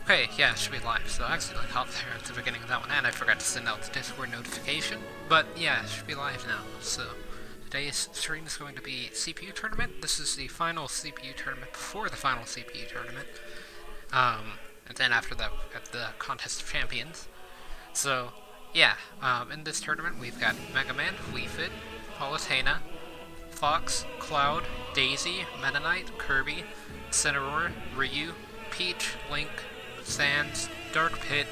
Okay, yeah, it should be live. So I accidentally hopped there at the beginning of that one, and I forgot to send out the Discord notification. But yeah, it should be live now. So today's stream is going to be CPU tournament. This is the final CPU tournament before the final CPU tournament. And then after that, at the Contest of Champions. So yeah, in this tournament we've got Mega Man, Weefit, Palutena, Fox, Cloud, Daisy, Meta Knight, Kirby, Senua, Ryu, Peach, Link, Sans, Dark Pit,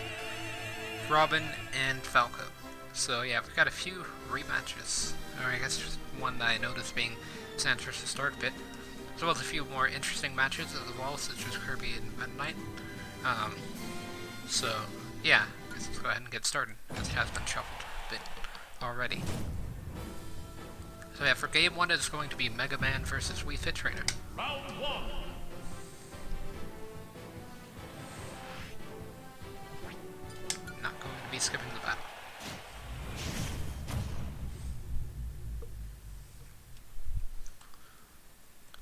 Robin, and Falco. So yeah, we've got a few rematches, or I guess just one that I noticed being Sans versus Dark Pit, as well as a few more interesting matches as well, such as Kirby and Meta Knight. So yeah, I guess let's go ahead and get started, as it has been shuffled a bit already. So yeah, for game one it's going to be Mega Man versus Weefit Trainer. Round one. Not going to be skipping the battle.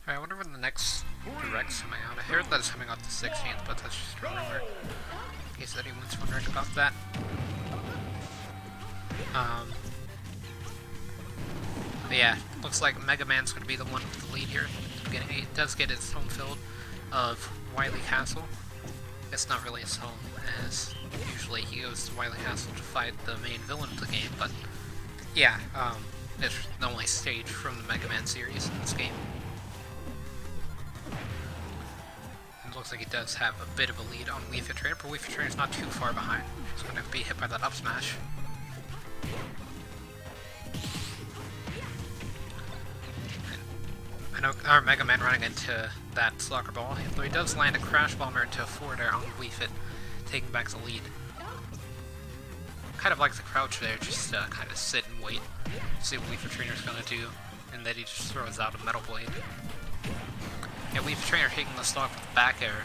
Alright, I wonder when the next Direct's coming out. I heard that it's coming out the 16th, but that's just a rumor. In case anyone's wondering about that. But yeah, looks like Mega Man's going to be the one with the lead here at the beginning. It does get its home field of Wily Castle. It's not really his home, as usually he goes to Wily Castle to fight the main villain of the game, but yeah, it's the only stage from the Mega Man series in this game. And it looks like he does have a bit of a lead on Weefit Trainer, but Weefit Trainer's not too far behind. He's going to be hit by that up smash. I know our Mega Man running into that soccer ball, though he does land a crash bomber into a forward air on Weefit, taking back the lead. Kind of like the crouch there, just kind of sit and wait, see what Weefit Trainer's gonna do, and then he just throws out a metal blade. Yeah, Weefit Trainer taking the stock with the back air.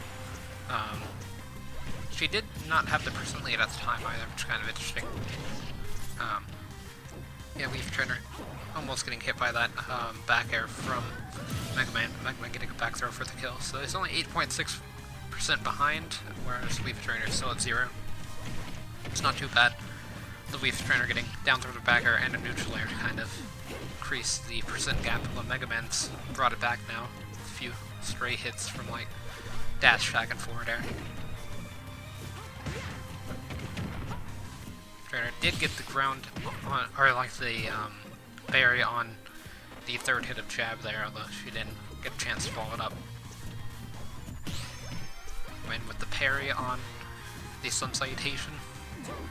She did not have the percent lead at the time either, which is kind of interesting. Yeah, Weefit Trainer almost getting hit by that back air from Mega Man. Mega Man getting a back throw for the kill. So he's only 8.6% behind, whereas Weefit Trainer is still at 0. It's not too bad. The Weefit Trainer getting down throw to back air and a neutral air to kind of increase the percent gap, but Mega Man's brought it back now. A few stray hits from like dash back and forward air. Trainer did get the ground on, or like the berry on the third hit of jab there, although she didn't get a chance to follow it up. Win with the parry on the Sun Salutation.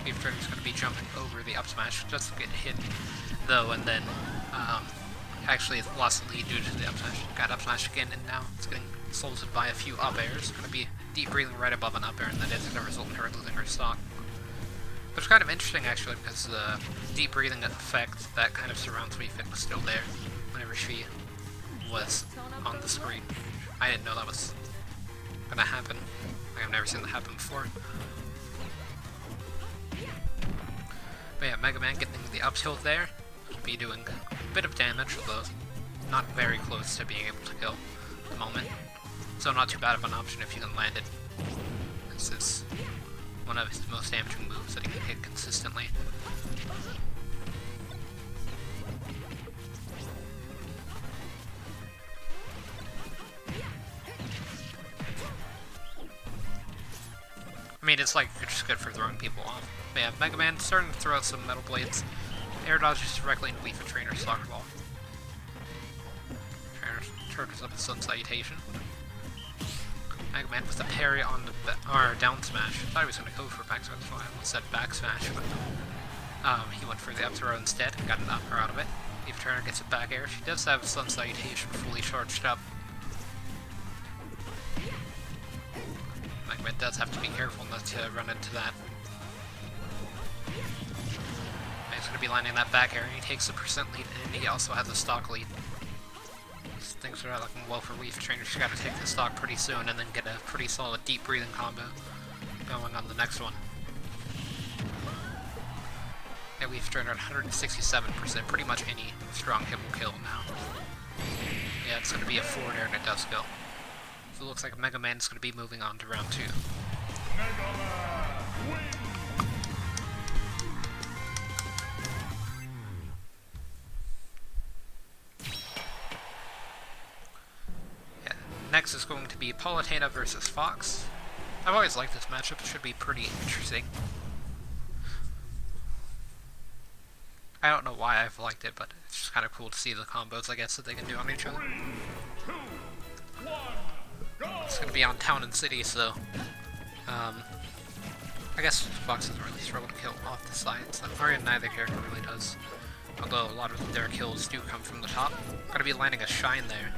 Weefit Trainer's going to be jumping over the up smash, just to get hit though, and then actually lost the lead due to the up smash. Got up smash again, and now it's getting salted by a few up airs. Going to be deep breathing right above an up air, and that is going to result in her losing her stock. Which is kind of interesting actually, because the deep breathing effect that kind of surrounds Weefit was still there whenever she was on the screen. I didn't know that was gonna happen. I've never seen that happen before. But yeah, Mega Man getting the up tilt there, will be doing a bit of damage, although not very close to being able to kill at the moment. So not too bad of an option if you can land it. This is one of his most damaging moves that he can hit consistently. I mean, it's like, you're just good for throwing people off. But yeah, Mega Man starting to throw out some metal blades. Air dodges directly into Weefit Trainer's soccer ball. Trainer turns up a Sun Salutation. Mega Man with a parry on the down smash. I thought he was going to go for back smash, so I almost said back smash, but he went for the up throw instead and got an upper out of it. Weefit Trainer gets a back air. She does have Sun Salutation fully charged up. Mega Man does have to be careful not to run into that. He's going to be landing that back air, and he takes the percent lead, and he also has a stock lead. Things are not looking well for Weefit Trainer. She's got to take the stock pretty soon and then get a pretty solid deep breathing combo going on the next one. Yeah, Weefit Trainer at 167%. Pretty much any strong hit will kill now. Yeah, it's going to be a forward air and it does kill. So it looks like Mega Man's going to be moving on to round 2. next is going to be Palutena versus Fox. I've always liked this matchup, it should be pretty interesting. I don't know why I've liked it, but it's just kind of cool to see the combos, I guess, that they can do on each other. It's going to be on Town and City, so I guess Fox doesn't really struggle to kill off the sides. Or neither character really does. Although a lot of their kills do come from the top. Gotta be landing a Shine there.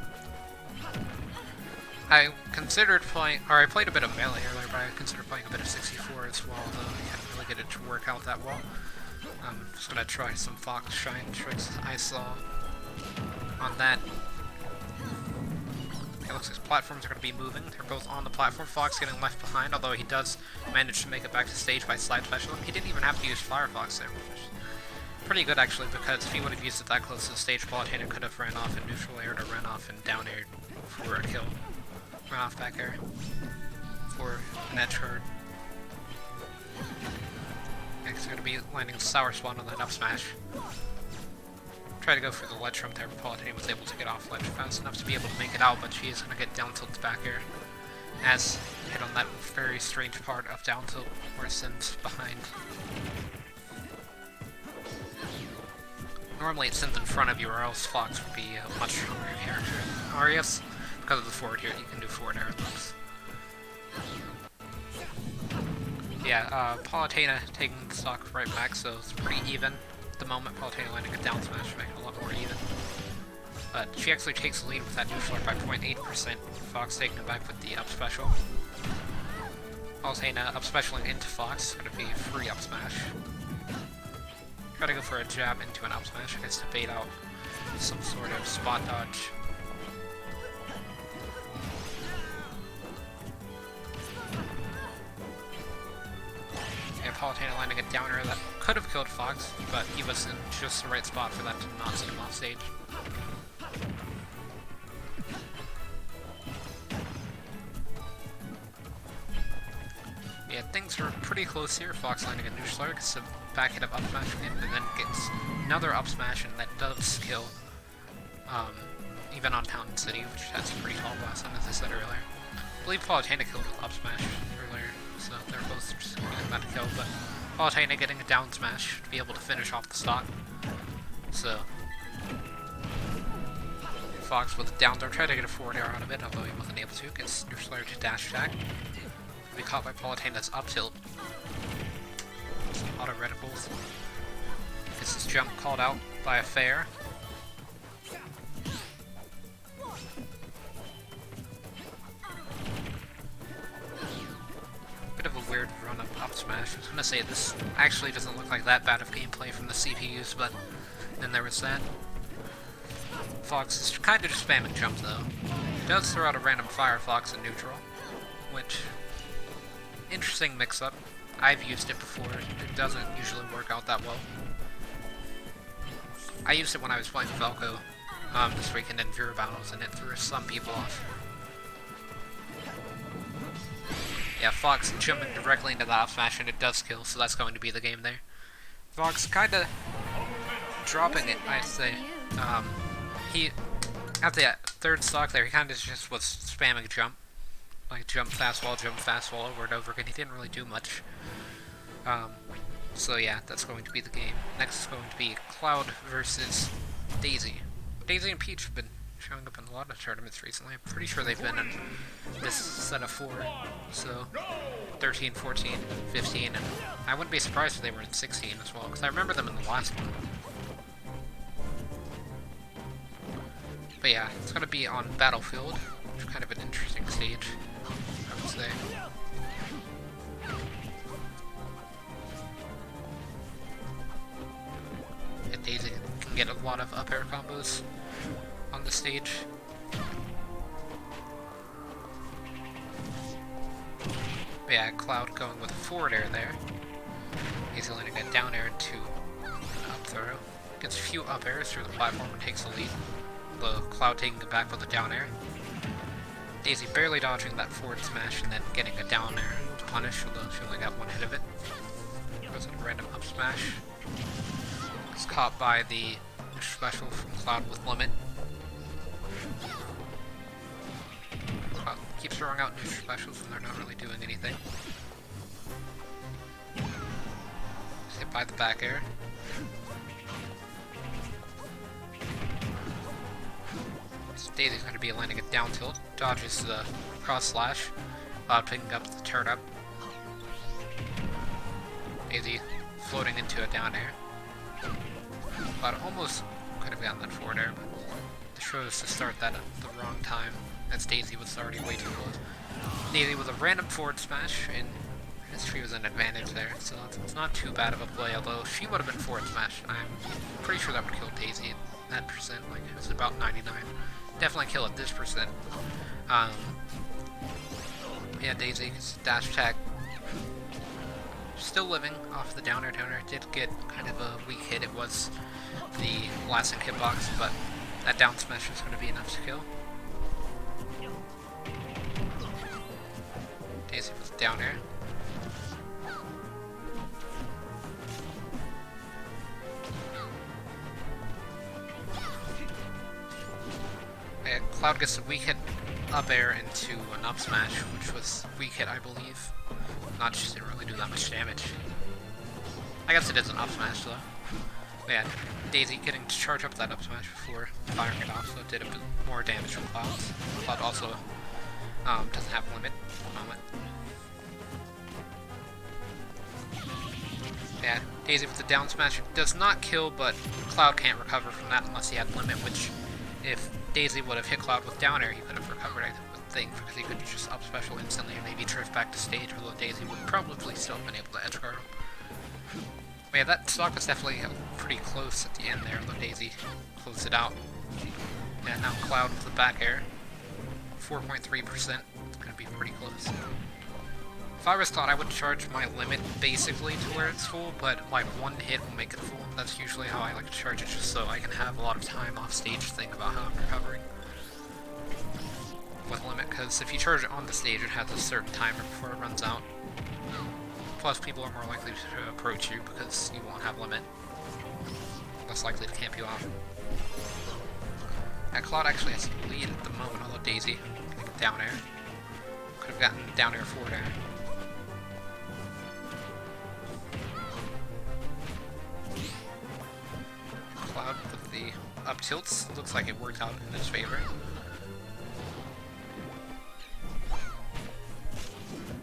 I considered playing, or I played a bit of melee earlier, but I considered playing a bit of 64 as well, though I can't really get it to work out that well. I'm just gonna try some Fox Shine tricks I saw on that. It looks like his platforms are going to be moving. They're both on the platform. Fox getting left behind, although he does manage to make it back to stage by slide special. He didn't even have to use Firefox there, which is pretty good actually, because if he would have used it that close to the stage, Palutena could have ran off in neutral air to run off and down air for a kill. Run off back air for an edge guard. Next, going to be landing Sour Spawn on that up smash. Try to go for the ledge from there, but Palutena was able to get off ledge fast enough to be able to make it out, but she is going to get down tilt to back air. As hit on that very strange part of down tilt where Synth's behind. Normally it's Synth in front of you, or else Fox would be a much stronger character. Arias, because of the forward here, you can do forward air attacks. Yeah, Palutena taking the stock right back, so it's pretty even. The moment Palutena landing a down smash to make it a lot more even. But she actually takes the lead with that neutral air by 0.8%. Fox taking it back with the up special. Palutena up specialing into Fox, going to be free up smash. Try to go for a jab into an up smash, I guess, to bait out some sort of spot dodge. And Palutena landing a down air that could have killed Fox, but he was in just the right spot for that to not send him off stage. Yeah, things are pretty close here. Fox landing a neutral air, gets a back hit of up smash and then gets another up smash, and that does kill, even on Town and City, which has a pretty tall blast on, as I said earlier. I believe Palutena killed with up smash earlier, so they're both just getting that kill, but Palutena getting a down smash to be able to finish off the stock. So Fox with a down throw, tried to get a forward air out of it, although he wasn't able to. Gets neutral air to dash attack. Be caught by Palutena's up tilt. Some auto reticles. Gets his jump called out by a fair. Bit of a weird run up smash. I was gonna say this actually doesn't look like that bad of gameplay from the CPUs, but then there was that. Fox is kind of just spamming jump though. He does throw out a random Firefox in neutral, which interesting mix-up. I've used it before. It doesn't usually work out that well. I used it when I was playing Falco this weekend in Viewer Battles, and it threw some people off. Yeah, Fox jumping directly into the up smash, and it does kill, so that's going to be the game there. Fox kinda dropping it, I'd say. He, at the third stock there, he kinda just was spamming jump. Like jump fast wall over and over again. He didn't really do much. So yeah, that's going to be the game. Next is going to be Cloud versus Daisy. Daisy and Peach have been showing up in a lot of tournaments recently. I'm pretty sure they've been in this set of 4. So 13, 14, 15, and I wouldn't be surprised if they were in 16 as well, because I remember them in the last one. But yeah, it's going to be on Battlefield, which is kind of an interesting stage, I would say. And Daisy can get a lot of up air combos on the stage. But yeah, Cloud going with a forward air there. Daisy landing a down air into an up throw. Gets a few up airs through the platform and takes the lead. The Cloud taking it back with a down air. Daisy barely dodging that forward smash and then getting a down air to punish, although she only got one hit of it. Goes in a random up smash. It's caught by the special from Cloud with limit. keeps throwing out neutral specials and they're not really doing anything. Just hit by the back air. So Daisy's going to be landing a down tilt, dodges the cross slash, picking up the turn up. Daisy floating into a down air. But almost could have gotten that forward air, but the chose to start that at the wrong time, as Daisy was already way too close. Daisy with a random forward smash, and history was an advantage there, so it's not too bad of a play, although she would have been forward smash. I'm pretty sure that would kill Daisy at that percent, like it was about 99. Definitely kill at this percent. Yeah, Daisy, dash attack. Still living off the downer. Did get kind of a weak hit. It was the last hit box, but that down smash was going to be enough to kill. Daisy with down air. And Cloud gets a weak hit up air into an up smash, which was weak hit, I believe. Not just didn't really do that much damage. I guess it is an up smash though. But yeah, Daisy getting to charge up that up smash before firing it off, so it did a bit more damage from Cloud. Cloud also doesn't have limit at the moment. Yeah, Daisy with the down smash does not kill, but Cloud can't recover from that unless he had limit, which if Daisy would have hit Cloud with down air, he could have recovered, I think, because he could just up special instantly and maybe drift back to stage, although Daisy would probably still have been able to edge guard him. But yeah, that stock was definitely pretty close at the end there, although Daisy closed it out. And now Cloud with the back air, 4.3%, it's going to be pretty close. If I was Cloud, I would charge my limit basically to where it's full, but like one hit will make it full. That's usually how I like to charge it, just so I can have a lot of time off stage to think about how I'm recovering with limit, because if you charge it on the stage, it has a certain timer before it runs out. Plus, people are more likely to approach you because you won't have limit. Less likely to camp you out. And Cloud actually has the lead at the moment, although Daisy getting down air. Could have gotten down air forward air. Cloud with the up tilts. Looks like it worked out in his favor.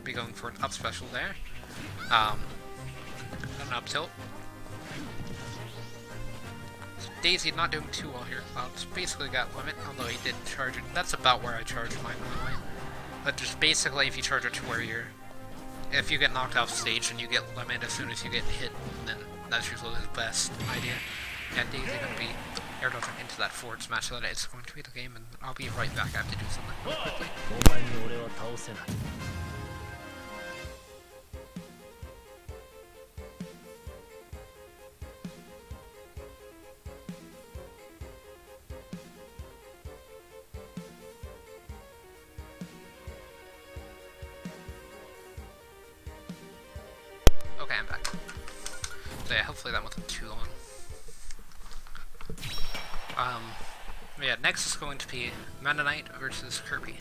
Be going for an up special there. An up tilt. So Daisy not doing too well here. Cloud's basically got limit, although he did charge it. That's about where I charge mine anyway. But just basically, if you charge it to where if you get knocked off stage and you get limit as soon as you get hit, then that's usually the best idea. Yeah, Daisy going to be air dodging into that forward smash, so that it's going to be the game, and I'll be right back. I have to do something really quickly. Okay, I'm back. So yeah, hopefully that wasn't too long. Yeah, next is going to be Meta Knight versus Kirby.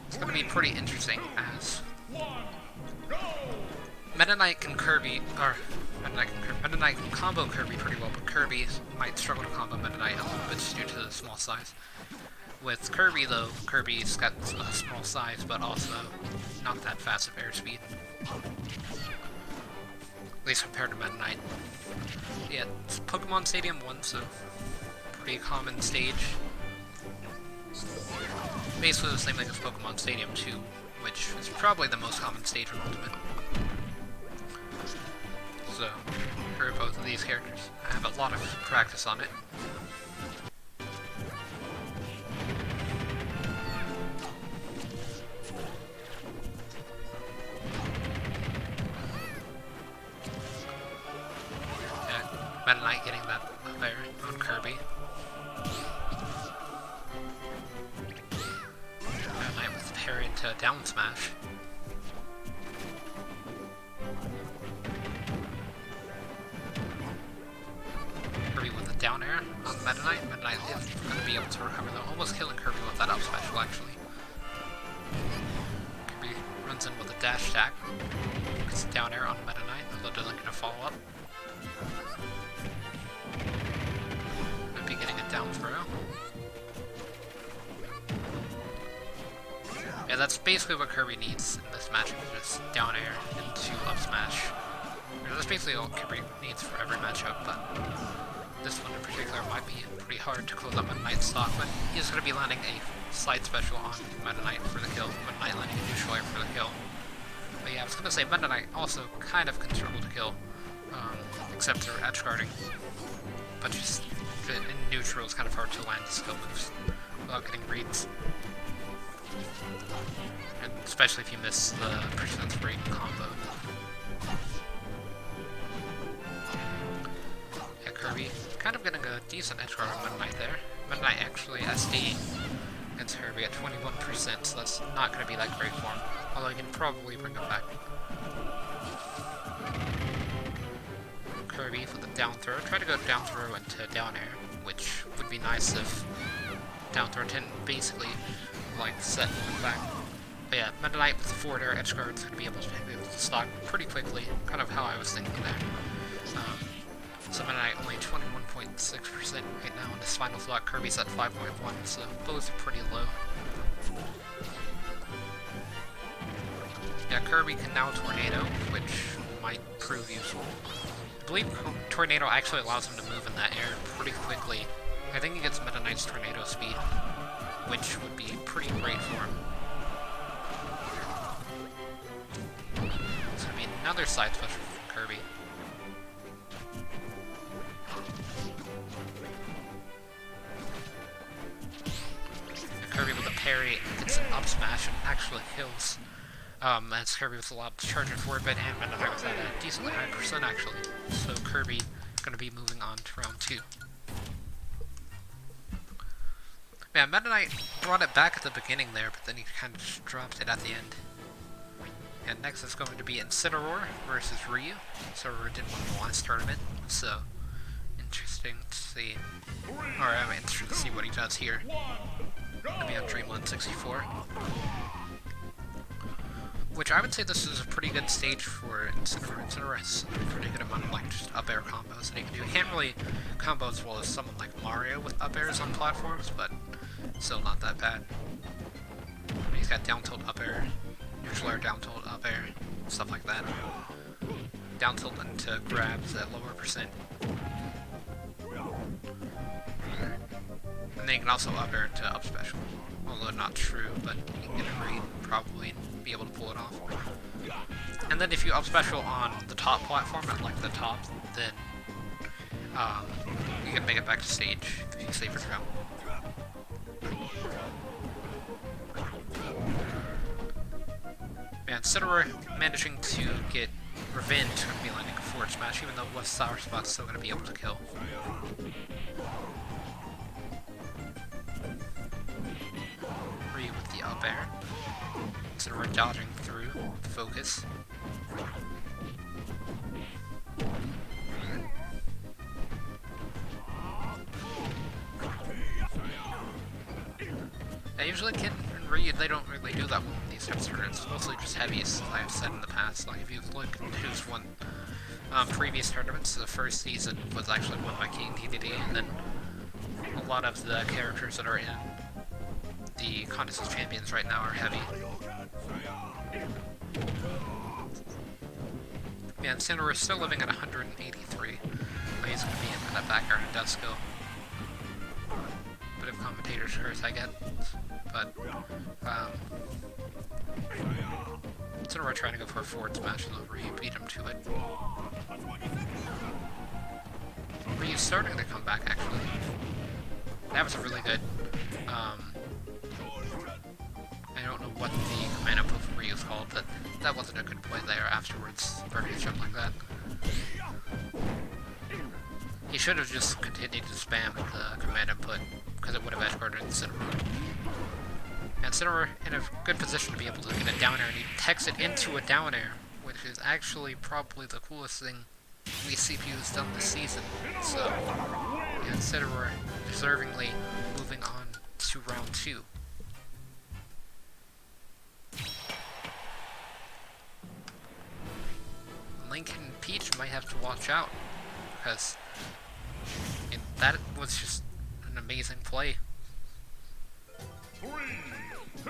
It's going to be pretty interesting as Meta Knight can Meta Knight can combo Kirby pretty well, but Kirby might struggle to combo Meta Knight a little bit just due to the small size. With Kirby though, Kirby's got a small size, but also not that fast of airspeed. At least compared to Meta Knight. Yeah, it's Pokemon Stadium 1, so pretty common stage. Basically the same thing as Pokemon Stadium 2, which is probably the most common stage in Ultimate. So, for both of these characters, I have a lot of practice on it. Meta Knight getting that there on Kirby. Meta Knight with parry into down smash. Meta Knight. Meta Knight is going to be able to recover though, almost killing Kirby with that up special actually. Kirby runs in with a dash attack. Gets down air on Meta Knight, although doesn't get a follow up. Gonna be getting a down throw. Yeah, that's basically what Kirby needs in this matchup, just down air into up smash. That's basically all Kirby needs for every matchup, but this one in particular might be pretty hard to close up Meta Knight's stock, but he's going to be landing a side special on Meta Knight for the kill, Meta Knight landing a neutral air for the kill. But yeah, I was going to say Meta Knight also kind of can struggle to kill, except through edge guarding, but just in neutral it's kind of hard to land the skill moves without getting reads. And especially if you miss the percent rate combo. Yeah, Kirby kind of getting a decent edge guard on Meta Knight there. Meta Knight actually SD against Kirby at 21%, so that's not going to be that great for him. Although he can probably bring him back. Kirby with a down throw. Try to go down throw into down air, which would be nice if down throw didn't basically like set him back. But yeah, Meta Knight with the forward air edge guard is going to be able to stock pretty quickly, kind of how I was thinking there. So Meta Knight only 21.6% right now in this final slot. Kirby's at 5.1, so both are pretty low. Yeah, Kirby can now Tornado, which might prove useful. I believe Tornado actually allows him to move in that air pretty quickly. I think he gets Meta Knight's Tornado speed, which would be pretty great for him. It's going to be another side special from Kirby. And Kirby with a parry gets an up smash and actually kills. As Kirby was allowed to charge it forward, but and Meta Knight was at a decently high percent actually. So Kirby going to be moving on to round 2. Yeah, Meta Knight brought it back at the beginning there, but then he kind of just dropped it at the end. And next is going to be Incineroar versus Ryu. Incineroar did win the last tournament, so interesting to see. Or I'm interested to see what he does here. Gonna be on Dreamland 64. Which I would say this is a pretty good stage for Incineroar. Incineroar has a pretty good amount of like just up air combos that he can do. He can't really combo as well as someone like Mario with up airs on platforms, but still not that bad. He's got down tilt up air, neutral air down tilt up air, stuff like that. Down tilt into grabs at lower percent. And then you can also up air into up special. Although not true, but you can get a read probably and be able to pull it off. And then if you up special on the top platform at like the top, then you can make it back to stage if you save your jump. And Incineroar managing to get revenge on be landing a forward smash, even though West Sour Spot's still going to be able to kill. Ryu with the up air. Incineroar dodging through the focus. Yeah, usually Kid and Ryu, they don't really do that well in these types of tournaments. It's mostly just heavies, as I've said in the past. Like, if you look at who's won previous tournaments, the first season was actually won by King DDD, and then a lot of the characters that are in the Contest of Champions right now are heavy. Yeah, Senua is still living at 183. But he's going to be in that back air and does go. Bit of commentator's curse, I get. But, Senua trying to go for a forward smash and Ryu beat him to it. Ryu's starting to come back, actually. That was a really good, I don't know what the command output for Ryu is called, but that wasn't a good play there afterwards, for him to jump like that. He should have just continued to spam the command input, because it would have edge guarded Incineroar. And Senua in a good position to be able to get a down air, and he techs it into a down air, which is actually probably the coolest thing we CPU has done this season. So and Incineroar deservingly moving on to round 2. Link and Peach might have to watch out, because that was just an amazing play.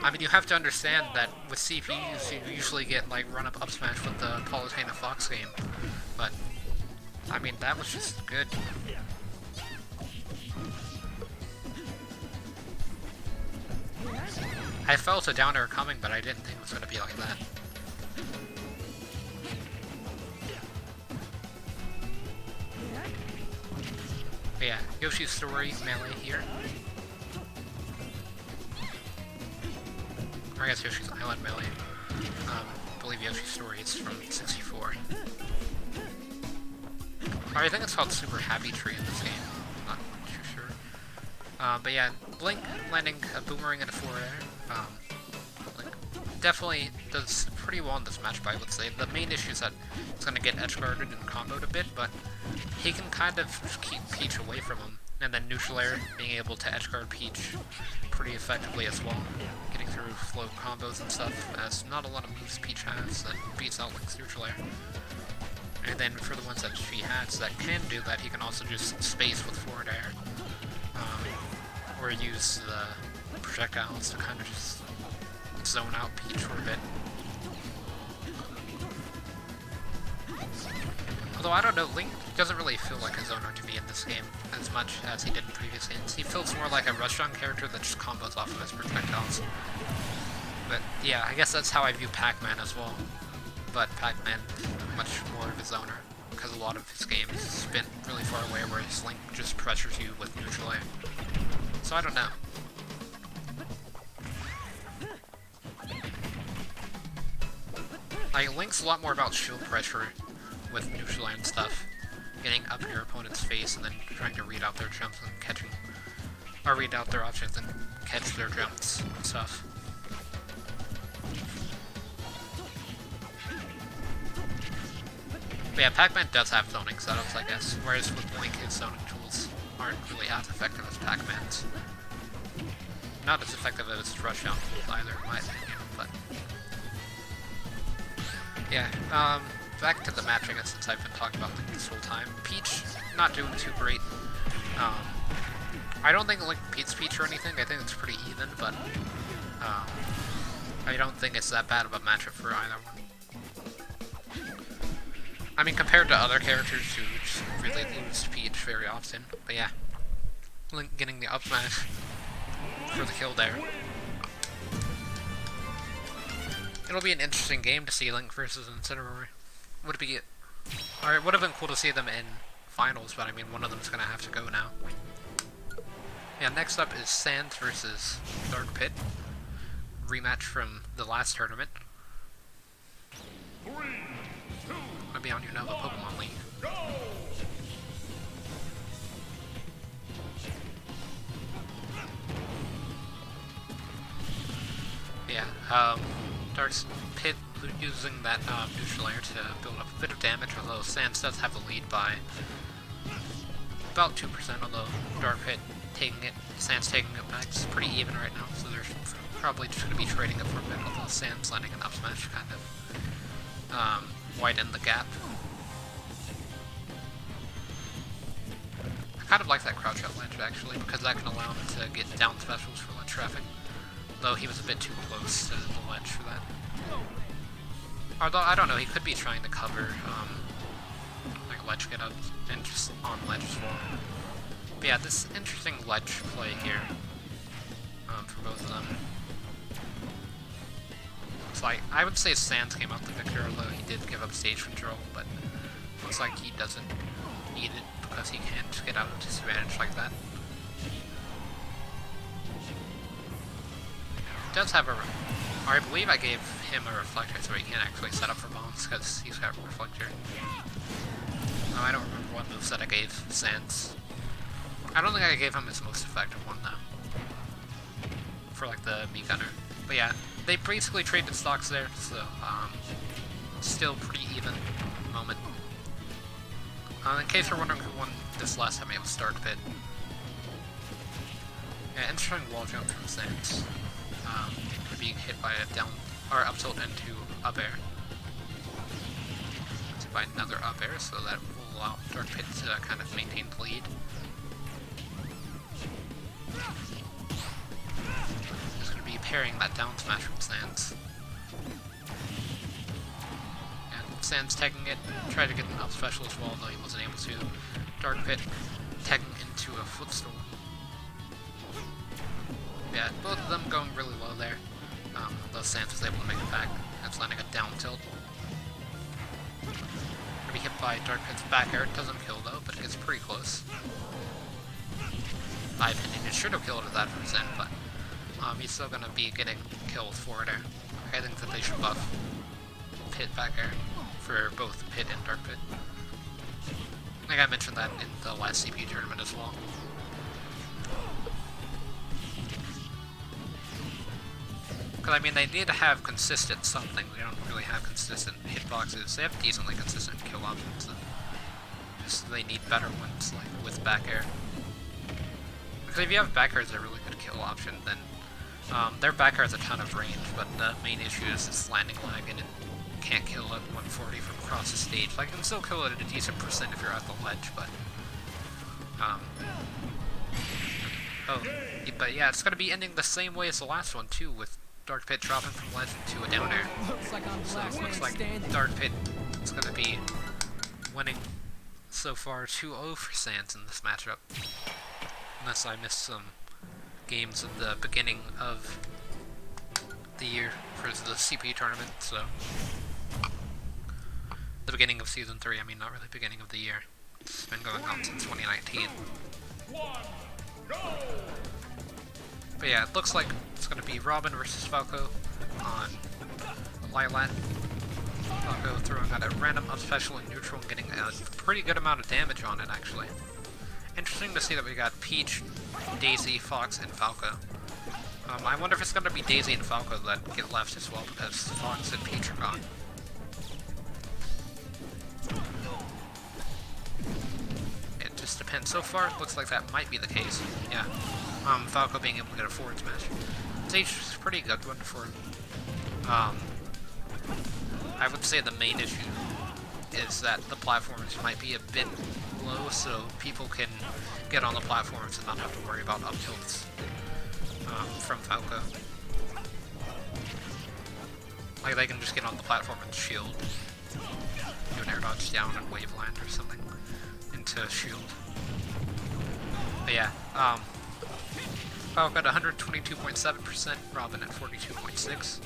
I mean, you have to understand that with CPUs, you usually get, like, run-up smash with the Palutena Fox game, but, I mean, that was just good. I felt a down air coming, but I didn't think it was going to be like that. But yeah, Yoshi's Story melee here. Or I guess Yoshi's Island melee. I believe Yoshi's Story is from 64. Or I think it's called Super Happy Tree in this game. Not too sure. But yeah, Link landing a boomerang and a forward air. Link definitely does pretty well in this match, I would say. The main issue is that it's going to get edge guarded and comboed a bit, but he can kind of keep Peach away from him. And then Neutral Air being able to edge guard Peach pretty effectively as well. Getting through flow combos and stuff, as not a lot of moves Peach has that beats out Link's Neutral Air. And then for the ones that she has that can do that, he can also just space with forward air. Or use the projectiles to kind of just zone out Peach for a bit. Although, I don't know, Link doesn't really feel like a zoner to me in this game as much as he did in previous games. He feels more like a rush-on character that just combos off of his projectiles. But yeah, I guess that's how I view Pac-Man as well. But Pac-Man, much more of a zoner, because a lot of his games spin really far away, whereas Link just pressures you with neutral air. So I don't know. Like, Link's a lot more about shield pressure with neutral air and stuff. Getting up in your opponent's face and then trying to read out their jumps and catching, or read out their options and catch their jumps and stuff. But yeah, Pac-Man does have zoning setups, I guess, whereas with Link, his zoning tools aren't really as effective as Pac-Man's. Not as effective as rush-down tools either, in my opinion, but... yeah, back to the match, I guess, since I've been talking about Link this whole time. Peach, not doing too great. I don't think Link beats Peach or anything, I think it's pretty even, but... I don't think it's that bad of a matchup for either one. I mean, compared to other characters who just really lose to Peach very often. But yeah, Link getting the up smash for the kill there. It'll be an interesting game to see Link versus Incineroar. Would it would have been cool to see them in finals, but I mean, one of them's gonna have to go now. Yeah, next up is Sans versus Dark Pit. Rematch from the last tournament. Be on your Nova Pokemon League. Yeah, Dark Pit using that neutral air to build up a bit of damage, although Sans does have the lead by about 2%, although Dark Pit taking it, Sans taking it back. It's pretty even right now, so they're probably just going to be trading it for a bit, although Sans landing an up smash kind of widen the gap. I kind of like that crouch out ledge actually, because that can allow him to get down specials for ledge traffic. Though he was a bit too close to the ledge for that. Although, I don't know, he could be trying to cover like ledge get up and just on ledge as well. But yeah, this interesting ledge play here for both of them. Looks like, I would say Sans came out the victor, although he did give up stage control, but looks like he doesn't need it because he can't get out of disadvantage like that. He does have a, or I believe I gave him a reflector so he can't actually set up for bombs because he's got a reflector. No, I don't remember what moveset I gave Sans. I don't think I gave him his most effective one though. For like the Mii Gunner. But yeah, they basically traded stocks there, so still pretty even moment. In case you're wondering who won this last time, it was Dark Pit. Yeah, interesting wall jump from Sans. Being hit by a down or up tilt into up air. By another up air, so that will allow Dark Pit to kind of maintain the lead. He's going to be parrying that down smash from Sans. And Sans tagging it, tried to get an up special as well, though he wasn't able to. Dark Pit tagging into a footstool. Yeah, both of them going really low there. Though Sans was able to make it back. That's landing a down tilt. Be hit by Dark Pit's back air. It doesn't kill though, but it gets pretty close. In my opinion, it should have killed at that percent, but he's still gonna be getting killed forward air. I think that they should buff Pit back air for both Pit and Dark Pit. I think I mentioned that in the last CPU tournament as well. Because, I mean, they need to have consistent something. They don't really have consistent hitboxes. They have decently consistent kill options. So they need better ones, like, with back air. Because if you have back air as a really good kill option, then their back air has a ton of range, but the main issue is its landing lag, and it can't kill at 140 from across the stage. Like, it can still kill it at a decent percent if you're at the ledge, but... but yeah, it's going to be ending the same way as the last one, too, with Dark Pit dropping from ledge into a down air. So it looks like Dark Pit is going to be winning so far 2-0 for Sans in this matchup. Unless I missed some games at the beginning of the year for the CP tournament, so... The beginning of Season 3, I mean, not really beginning of the year. It's been going on since 2019. But yeah, it looks like it's going to be Robin versus Falco on Lilat. Falco throwing out a random up special in neutral and getting a pretty good amount of damage on it, actually. Interesting to see that we got Peach, Daisy, Fox, and Falco. I wonder if it's going to be Daisy and Falco that get left as well, because Fox and Peach are gone. It just depends. So far, it looks like that might be the case. Yeah. Falco being able to get a forward smash. Stage is a pretty good one for him. I would say the main issue is that the platforms might be a bit low, so people can get on the platforms and not have to worry about up tilts from Falco. Like, they can just get on the platform and shield. Do an air dodge down and wave land or something into shield. But yeah, Falco at 122.7%, Robin at 42.6%.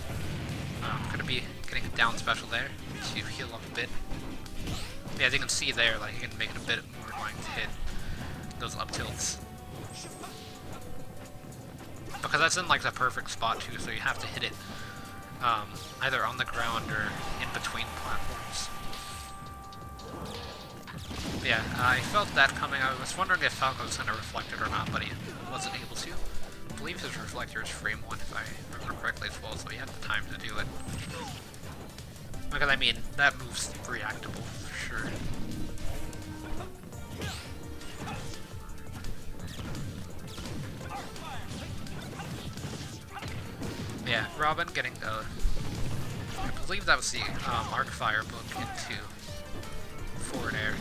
Gonna be getting a down special there to heal up a bit. Yeah, as you can see there, like, you can make it a bit more annoying to hit those up tilts. Because that's in, like, the perfect spot, too, so you have to hit it either on the ground or in between platforms. But yeah, I felt that coming. I was wondering if Falco was going to reflect it or not, but he wasn't able to. I believe his reflector is frame 1, if I remember correctly as well, so he had the time to do it. Because, I mean, that move's reactable, for sure. Yeah, Robin getting the... I believe that was the Arc Fire book into forward air.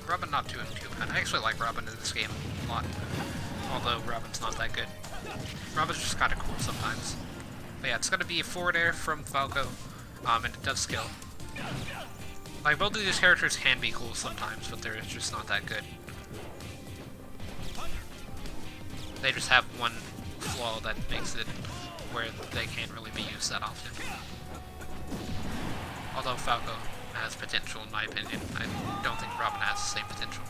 Robin not doing too bad. I actually like Robin in this game a lot, although Robin's not that good. Robin's just kind of cool sometimes. But yeah, it's going to be forward air from Falco, and it does skill. Like, both of these characters can be cool sometimes, but they're just not that good. They just have one flaw that makes it where they can't really be used that often. Although Falco has potential, in my opinion. I don't think Robin has the same potential.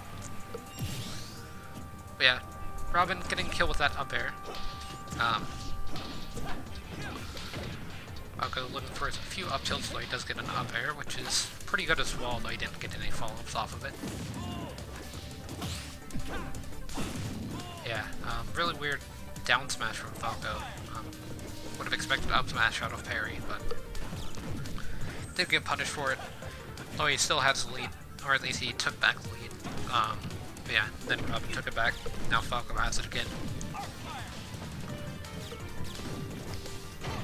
But yeah, Robin getting killed with that up air. Falco looking for a few up tilts, though he does get an up air, which is pretty good as well, though he didn't get any follow-ups off of it. Yeah, really weird down smash from Falco. Would have expected up smash out of parry, but did get punished for it. Oh, he still has the lead, or at least he took back the lead. Yeah, then Robin took it back. Now Falco has it again.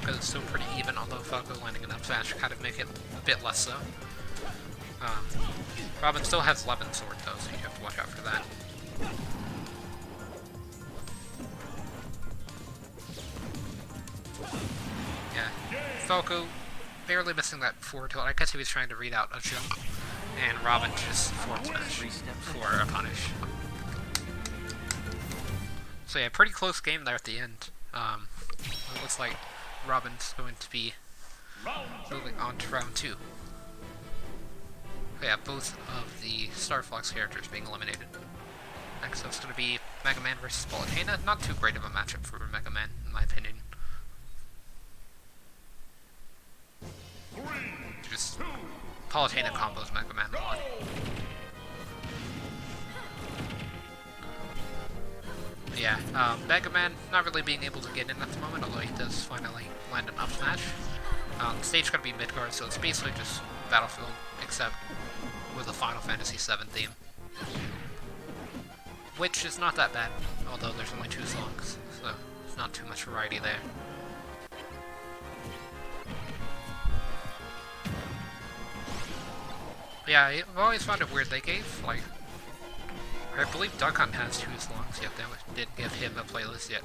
Because it's still pretty even, although Falco landing an up smash kind of make it a bit less so. Robin still has 11 sword though, so you have to watch out for that. Yeah, Falco barely missing that forward tilt. I guess he was trying to read out a jump, and Robin just forward smash for a punish. So yeah, pretty close game there at the end. It looks like Robin's going to be moving on to round 2. But yeah, both of the Star Fox characters being eliminated. Next up is going to be Mega Man versus Volcana. Not too great of a matchup for Mega Man, in my opinion. Just Palutena combos Mega Man a lot. Yeah, Mega Man not really being able to get in at the moment, although he does finally land an up smash. The stage is going to be Midgard, so it's basically just Battlefield, except with a Final Fantasy VII theme. Which is not that bad, although there's only 2 songs, so there's not too much variety there. Yeah, I've always found it weird. They gave, like, I believe Duck Hunt has 2 songs, yet they didn't give him a playlist yet.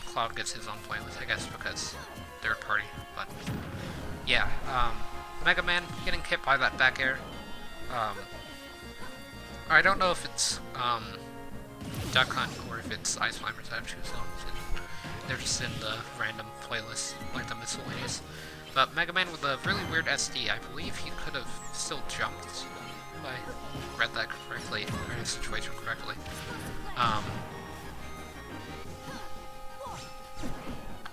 Cloud gets his own playlist, I guess, because third party, but yeah, Mega Man getting hit by that back air. I don't know if it's Duck Hunt or if it's Ice Climbers that have 2 songs, and they're just in the random playlist, like the miscellaneous. But Mega Man with a really weird SD, I believe he could have still jumped, if I read that correctly, or the situation correctly.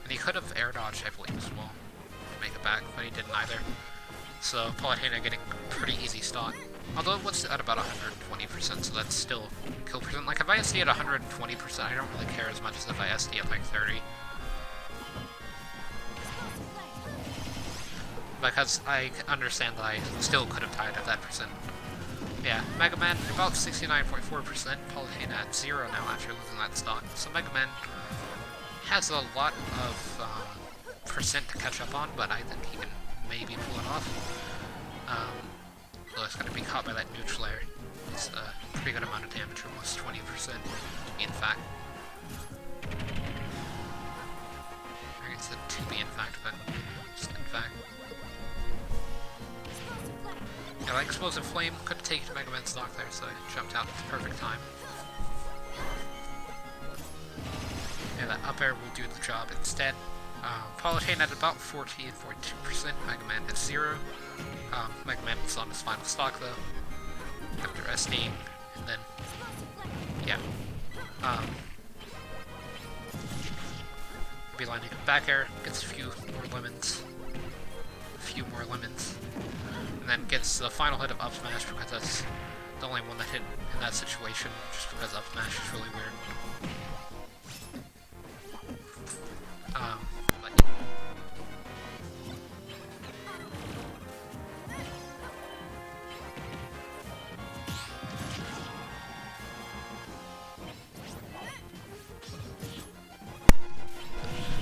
And he could have air dodged, I believe, as well, to make it back, but he didn't either. So Palutena getting pretty easy stock. Although it was at about 120%, so that's still kill percent. Like, if I SD at 120%, I don't really care as much as if I SD at like 30. Because I understand that I still could have tied at that percent. Yeah, Mega Man about 69.4%, Palutena at 0 now after losing that stock. So Mega Man has a lot of percent to catch up on, but I think he can maybe pull it off. Though it's going to be caught by that neutral air. It's a pretty good amount of damage, almost 20% in fact. I guess it to be in fact, but just in fact. Yeah, like Explosive Flame could have taken Mega Man's stock there, so I jumped out at the perfect time. Yeah, that up air will do the job instead. Palutena at about 14.2%, Mega Man at 0. Mega Man was on his final stock though, after SDing, and then, yeah. Be landing a back air, gets a few more lemons, and then gets the final hit of up smash because that's the only one that hit in that situation, just because up smash is really weird.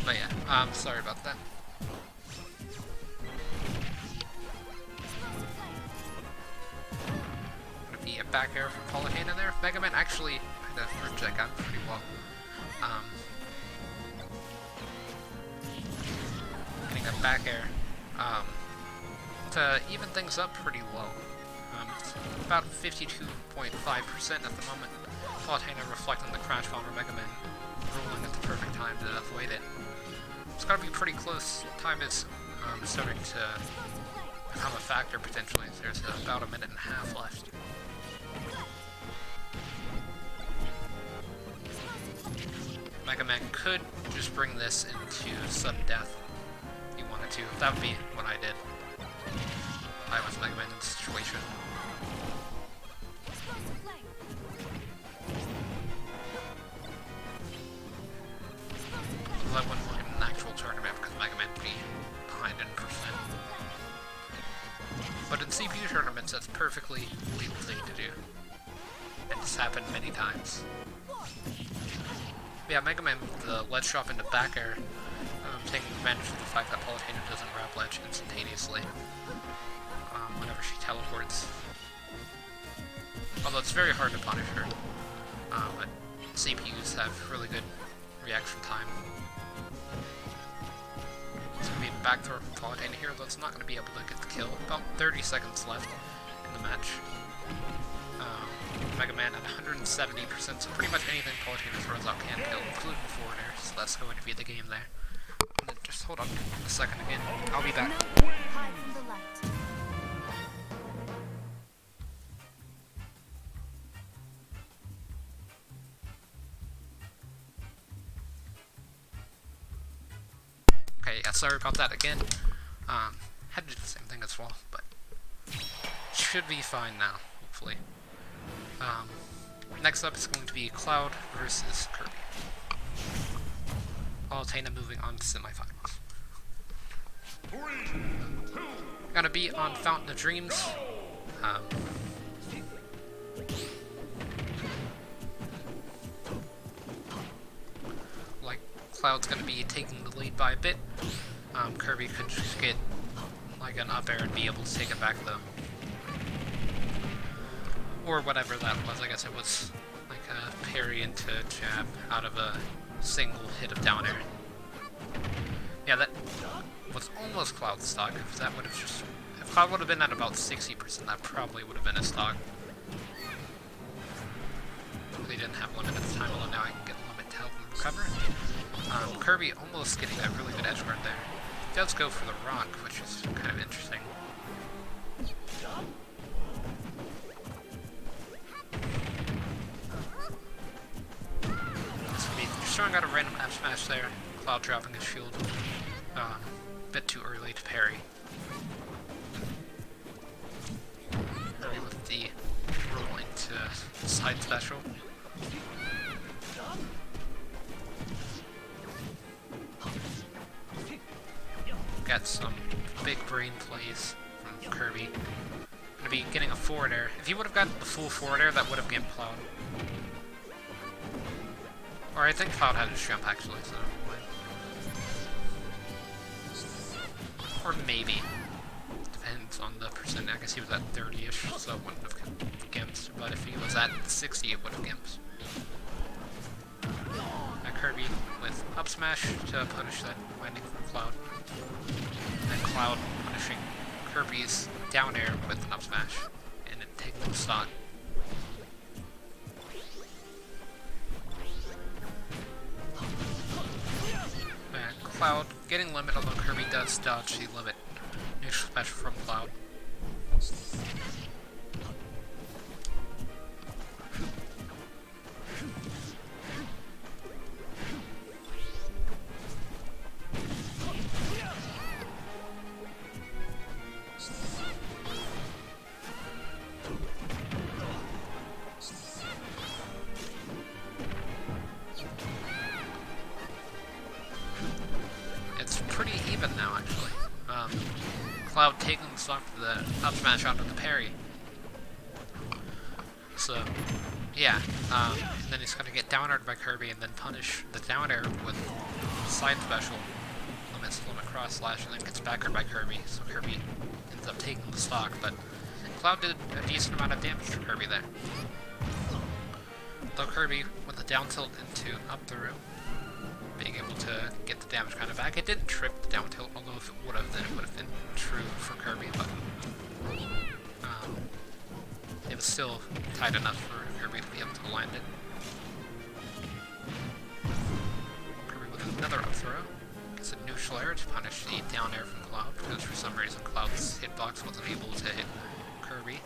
But yeah, sorry about that. Gonna be a back air from Palutena there. Mega Man actually kind of worked that out pretty well. Getting a back air to even things up pretty low. It's about 52.5% at the moment. Palutena reflecting the crash bomber, Mega Man rolling at the perfect time to avoid it. It's gotta be pretty close. Time is starting to become a factor potentially. There's about 1.5 minutes left. Mega Man could just bring this into sudden death if he wanted to. That would be what I did. I was Mega Man in this situation. That wouldn't look in an actual tournament because Mega Man would be behind in percent. But in CPU tournament, happened many times. Yeah, Mega Man with the ledge drop into back air, taking advantage of the fact that Palutena doesn't grab ledge instantaneously whenever she teleports. Although it's very hard to punish her, but CPUs have really good reaction time. It's going to be a back throw from Palutena here, though it's not going to be able to get the kill. About 30 seconds left in the match. Mega Man at 170%, so pretty much anything Palutena throws out can kill, including forward air, so that's going to be the game there. And then just hold on a second again, I'll be back. Okay, yeah, sorry about that again. Had to do the same thing as well, but should be fine now, hopefully. Next up is going to be Cloud versus Kirby. Palutena moving on to semifinals. Gonna be on Fountain of Dreams. Like, Cloud's gonna be taking the lead by a bit. Kirby could just get like an up air and be able to take it back though. Or whatever that was, I guess it was like a parry into jab out of a single hit of down air. Yeah, that was almost Cloud's stock. If that would have just... If Cloud would have been at about 60%, that probably would have been a stock. They didn't have limit at the time, although now I can get limit to help him recover. Kirby almost getting that really good edge guard there. He does go for the rock, which is kind of interesting. Throwing out a random F smash there, Cloud dropping his shield a bit too early to parry. Kirby with the roll into side special. Got some big brain plays from Kirby. Gonna be getting a forward air. If he would have gotten the full forward air, that would have given Cloud. Or I think Cloud had his jump actually, so or maybe. Depends on the percent. I guess he was at 30-ish, so it wouldn't have gimped. But if he was at 60, it would have gimped. Kirby with up smash to punish that landing from Cloud. And Cloud punishing Kirby's down air with an up smash. And then taking the stock. Cloud getting limit, although Kirby does dodge the limit. Neutral special from Cloud. Now, actually. Cloud taking the stock for the up smash onto the parry. So, yeah. And then he's gonna get down aired by Kirby and then punish the down air with side special. Limits limit cross slash and then gets back aired by Kirby. So Kirby ends up taking the stock, but Cloud did a decent amount of damage to Kirby there. Though Kirby with a down tilt into up through, being able to get the damage kind of back. It didn't trip the down tilt, although if it would have, then it would have been true for Kirby, but it was still tight enough for Kirby to be able to land it. Kirby with another up throw. Gets a neutral air to punish the down air from Cloud, because for some reason Cloud's hitbox wasn't able to hit Kirby.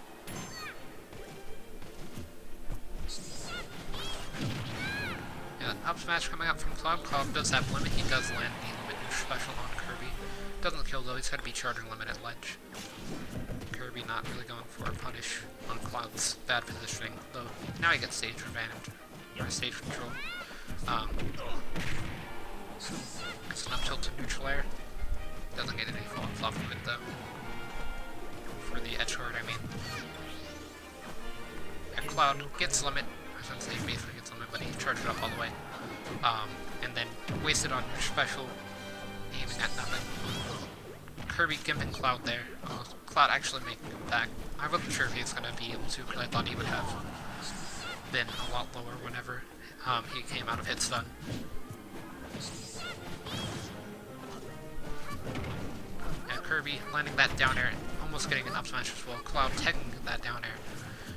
Yeah, up smash coming out from Cloud. Cloud does have limit. He does land the limit special on Kirby. Doesn't kill though, he's going to be charging limit at ledge. Kirby not really going for a punish on Cloud's bad positioning, though now he gets stage advantage, or stage control. Gets an up tilt to neutral air. Doesn't get any fall and flop of it though. For the edge guard, I mean. And Cloud gets limit. and then wasted on your special, aiming at nothing. Kirby gimping Cloud there. Cloud actually making it back. I wasn't sure if he was going to be able to, because I thought he would have been a lot lower whenever he came out of hit stun. And Kirby landing that down air, almost getting an up smash as well. Cloud taking that down air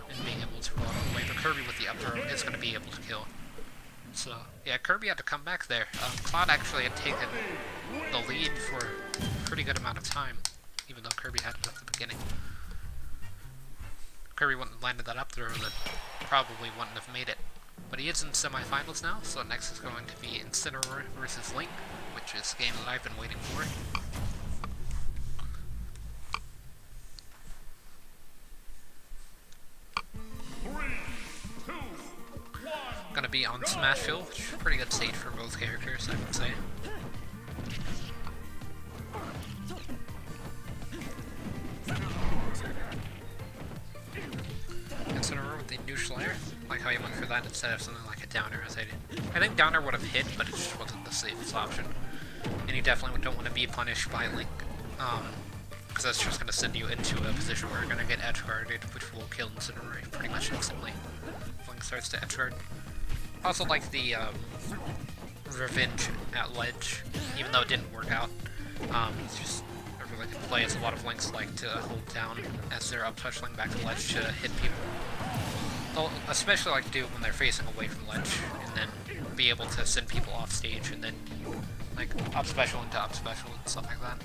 and being able to roll all the way, but Kirby with the up throw is going to be able to kill. So, yeah, Kirby had to come back there. Cloud actually had taken the lead for a pretty good amount of time, even though Kirby had it at the beginning. Kirby wouldn't have landed that up throw, that probably wouldn't have made it. But he is in semifinals now, so next is going to be Incineroar versus Link, which is a game that I've been waiting for. Gonna be on Smashville, which is a pretty good stage for both characters, I would say. Incineroar with the neutral air. Like how he went for that instead of something like a downer, as I did. I think downer would have hit, but it just wasn't the safest option. And you definitely don't want to be punished by Link, because that's just going to send you into a position where you're going to get edge guarded, which will kill Incineroar pretty much instantly. Link starts to edge guard. Also like the revenge at ledge, even though it didn't work out. It's just a really good play, as a lot of Links like to hold down as they're up touching back to ledge to hit people. They'll especially like to do it when they're facing away from ledge, and then be able to send people off stage, and then like up special into up special and stuff like that.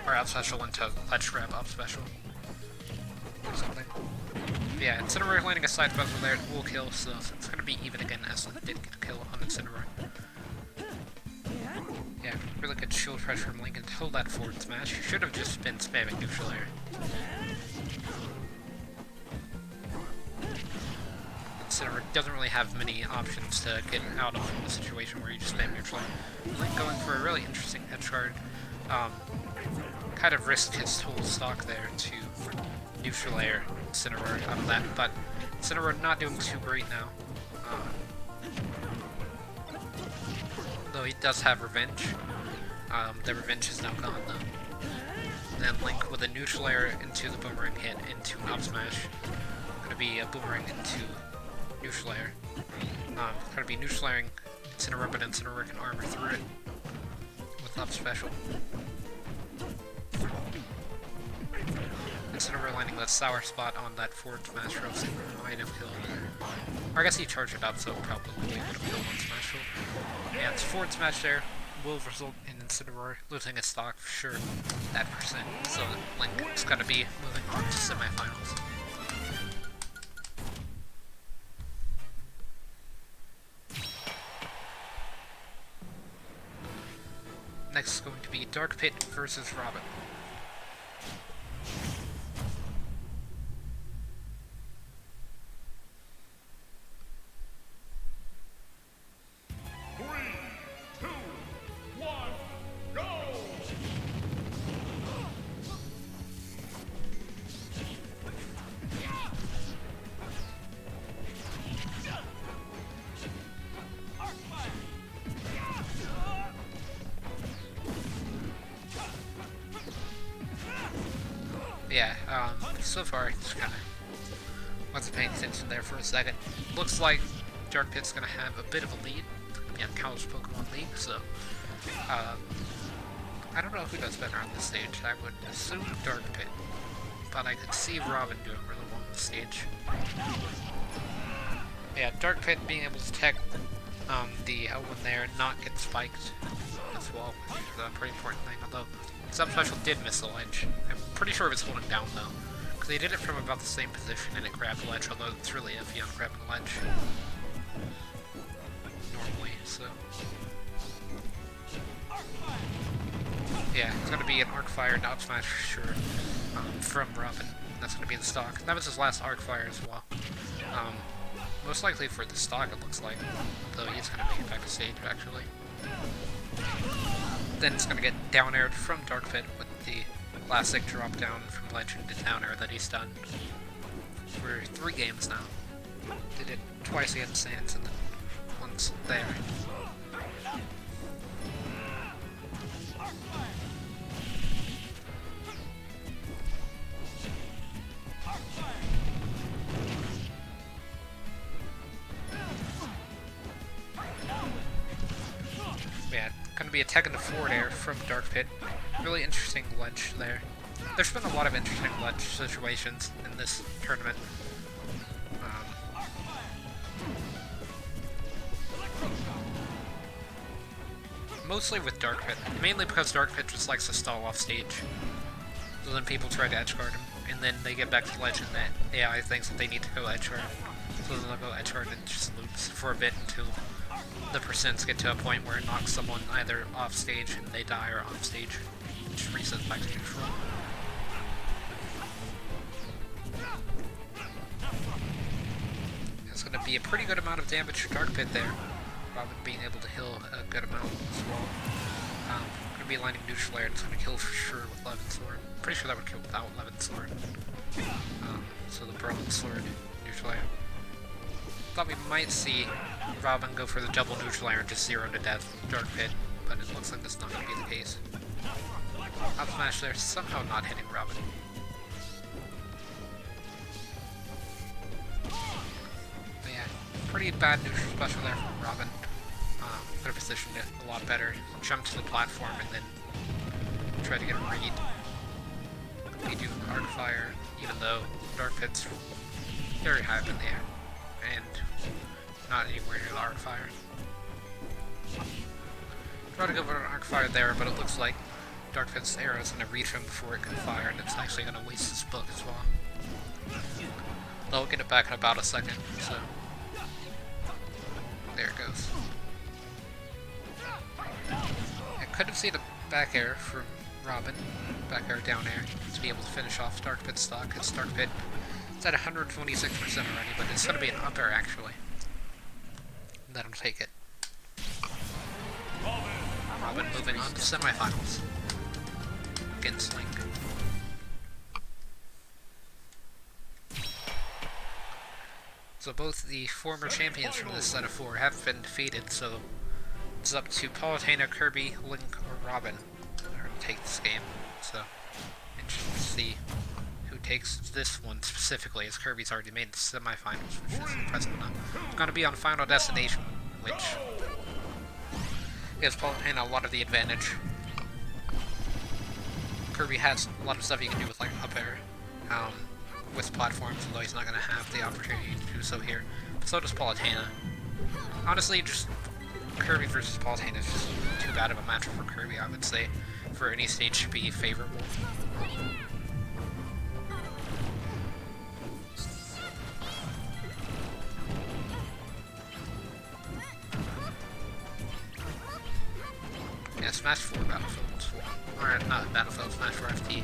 Or up special into ledge grab up special. Or something. Yeah, Incineroar landing a side special there will kill, so it's going to be even again as Link did get a kill on Incineroar. Yeah, really good shield pressure from Link until that forward smash. He should have just been spamming neutral air. Incineroar doesn't really have many options to get out of the situation where you just spam neutral air. Link going for a really interesting edge guard. Kind of risked his whole stock there to neutral air Incineroar out of that, but Incineroar not doing too great now. Though he does have revenge. The revenge is now gone though. And then Link with a neutral air into the boomerang hit into an up smash. Gonna be a boomerang into neutral air. Gonna be neutral airing Incineroar, but Incineroar can armor through it with up special. Incineroar landing that sour spot on that forward smash throw might have killed. Or I guess he charged it up, so probably would have killed one smash throw. Yeah, it's forward smash there will result in Incineroar losing his stock for sure, that percent. So Link is going to be moving on to semifinals. Next is going to be Dark Pit versus Robin. Yeah, so far, just kind of wasn't paying attention there for a second. Looks like Dark Pit's gonna have a bit of a lead. It's gonna be on College Pokemon League, so, I don't know who does better on this stage. I would assume Dark Pit, but I could see Robin doing really well on the stage. Yeah, Dark Pit being able to tech the L1 there and not get spiked as well, which is a pretty important thing, although Sub Special did miss the ledge. I'm pretty sure it was holding down though, because he did it from about the same position and it grabbed the ledge, although it's really iffy on grabbing the ledge normally, so. Yeah, it's going to be an Arc Fire, not Smash for sure, from Robin. That's going to be the stock. That was his last Arc Fire as well. Most likely for the stock, it looks like, though he's going to make it back to stage actually. Then it's going to get down aired from Dark Pit with the classic drop down from Legend to down air that he's done for 3 games now. Did it twice against Sands and then once there. Yeah, gonna be attacking the forward air from Dark Pit. Really interesting ledge there. There's been a lot of interesting ledge situations in this tournament. Mostly with Dark Pit, mainly because Dark Pit just likes to stall off stage. So then people try to edgeguard him, and then they get back to ledge and the AI thinks that they need to go edgeguard. So then they'll go edgeguard and just loops for a bit until the percents get to a point where it knocks someone either off stage and they die or on stage. Just resets back to neutral. It's going to be a pretty good amount of damage to Dark Pit there. Robin being able to heal a good amount as well. Going to be aligning neutral air and it's going to kill for sure with Levin's Sword. Pretty sure that would kill without Levin's Sword. So the Bronze Sword, neutral air. Thought we might see Robin go for the double neutral air and just 0 to death Dark Pit, but it looks like that's not going to be the case. Up smash there, somehow not hitting Robin. But yeah, pretty bad neutral special there from Robin. Could have positioned it a lot better. Jumped to the platform and then tried to get a read. We do Arc Fire, even though Dark Pit's very high up in the air. And not anywhere near the Arc Fire. Try to go for an Arc Fire there, but it looks like Dark Pit's arrow is going to reach him before it can fire, and it's actually going to waste his book as well. They'll get it back in about a second, so there it goes. I could have seen a back air from Robin, back air, down air, to be able to finish off Dark Pit's stock. It's Dark Pit. It's at 126% already, but it's going to be an up air actually. That'll take it. Robin moving on to semifinals against Link. So both the former champions from this set of 4 have been defeated, so it's up to Palutena, Kirby, Link, or Robin to take this game. So interesting to see who takes this one specifically, as Kirby's already made the semifinals, which is impressive enough. It's going to be on Final Destination, which gives Palutena a lot of the advantage. Kirby has a lot of stuff he can do with like up air, with platforms, although he's not going to have the opportunity to do so here. But so does Palutena. Honestly, just Kirby versus Palutena is just too bad of a matchup for Kirby, I would say, for any stage to be favorable. Yeah, Smash 4 Battlefield. Or not Battlefield, Smash 4 FT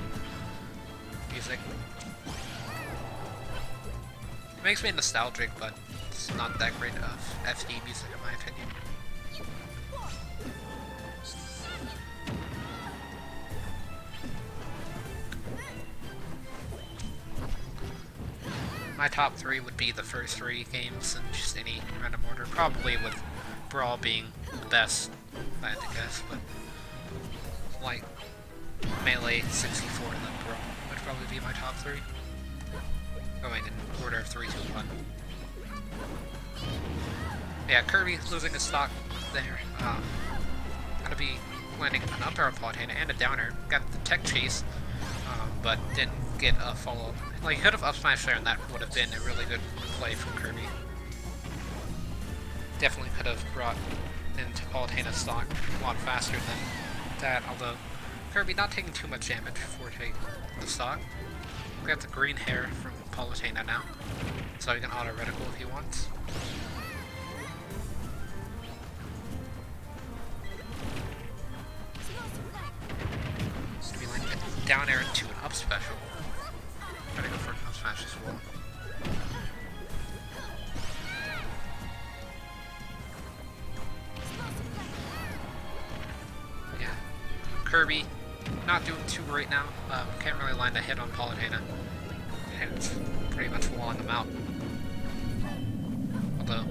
music. It makes me nostalgic, but it's not that great of FT music in my opinion. My top 3 would be the first 3 games in just any random order, probably with Brawl being the best, if I had to guess, but like Melee, 64, and then Brawl would probably be my top 3. Going in order of 3, 2, 1. Yeah, Kirby losing his stock there. Gonna be landing an up air on Palutena and a down air. Got the tech chase, but didn't get a follow-up. Like, he could have up smashed there and that would have been a really good play from Kirby. Definitely could have brought into Palutena's stock a lot faster than that, although Kirby not taking too much damage before taking the stock. We got the green hair from Palutena now, so he can auto reticle if he wants. Maybe like a down air into an up special. Try to go for an up smash as well. Yeah, Kirby not doing too great now. Can't really land a hit on Palutena. And it's pretty much walling him out. Although,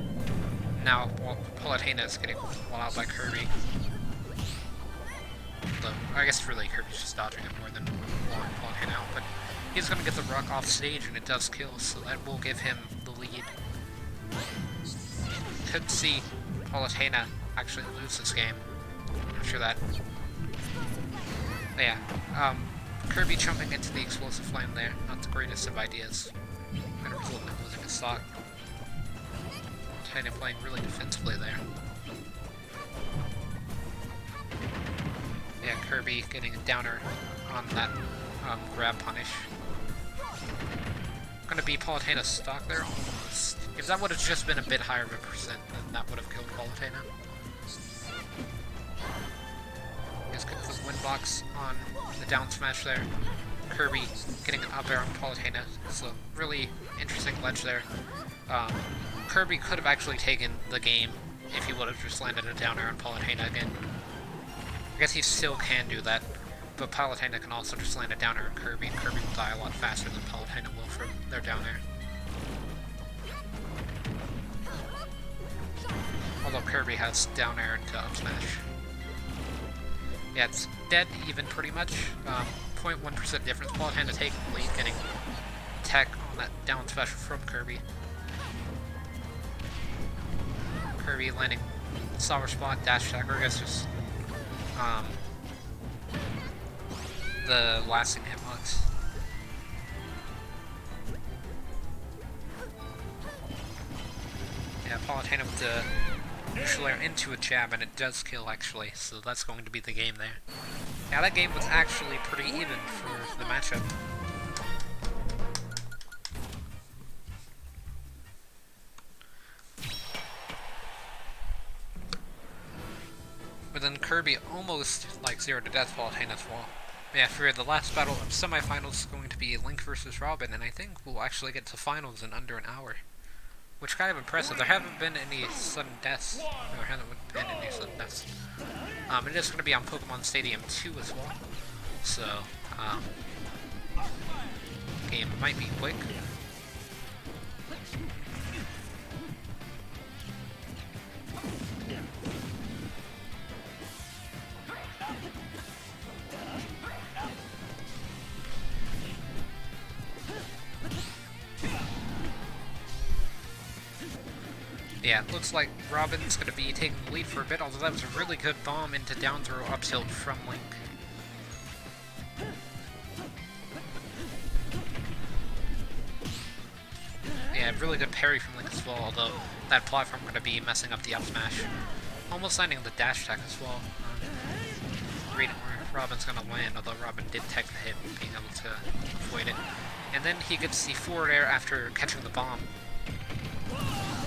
now Palutena is getting walled out by Kirby. although I guess really Kirby's just dodging it more than Palutena out, but he's going to get the rock off stage and it does kill, so that will give him the lead. Could see Palutena actually lose this game. I'm sure that. But yeah, Kirby jumping into the explosive flame there, not the greatest of ideas. Gonna result in losing his stock. Palutena playing really defensively there. Yeah, Kirby getting a downer on that grab punish. Gonna be Palutena's stock there almost. If that would have just been a bit higher of a percent, then that would have killed Palutena. Just get the win box on the down smash there. Kirby getting an up air on Palutena. So really interesting ledge there. Kirby could have actually taken the game if he would have just landed a down air on Palutena again. I guess he still can do that, but Palutena can also just land a down air on Kirby, and Kirby will die a lot faster than Palutena will from their down air. Although Kirby has down air into up smash. Yeah, it's dead even pretty much. 0.1% difference. Palutena taking the lead, getting tech on that down special from Kirby. Kirby landing sour spot, dash attack, or I guess just the lasting hitbox. Yeah, Palutena with the neutral air into a jab, and it does kill actually, so that's going to be the game there. Yeah, that game was actually pretty even for the matchup. But then Kirby almost like 0 to death Palutena's wall. Yeah, for the last battle of semifinals is going to be Link versus Robin, and I think we'll actually get to finals in under an hour. Which is kind of impressive. There haven't been any sudden deaths. There haven't been any sudden deaths. It is going to be on Pokemon Stadium 2 as well. So, game might be quick. Yeah, it looks like Robin's going to be taking the lead for a bit, although that was a really good bomb into down throw up tilt from Link. Yeah, really good parry from Link as well, although that platform going to be messing up the up smash. Almost landing the dash attack as well. Reading where Robin's going to land, although Robin did tech the hit, being able to avoid it. And then he gets the forward air after catching the bomb.